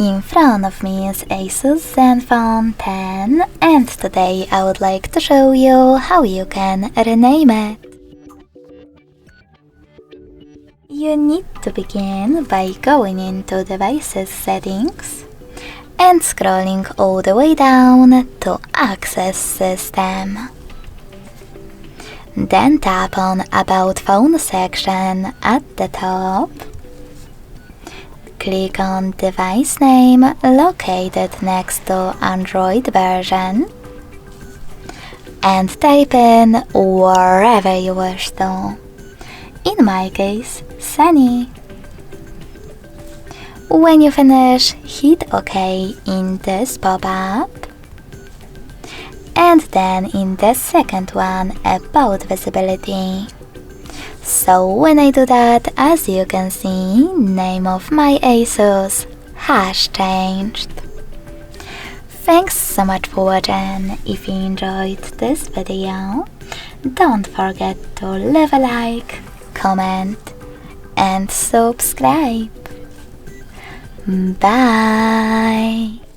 In front of me is ASUS ZenFone 10 and today I would like to show you how you can rename it. You need to begin by going into Devices Settings and scrolling all the way down to Access System. Then tap on About Phone section at the top. Click on device name located next to Android version and type in wherever you wish to. In my case, Sunny. When you finish, hit OK in this pop-up. And then in the second one, About Visibility. So when I do that, as you can see, name of my ASUS has changed. Thanks so much for watching. If you enjoyed this video, don't forget to leave a like, comment and subscribe. Bye!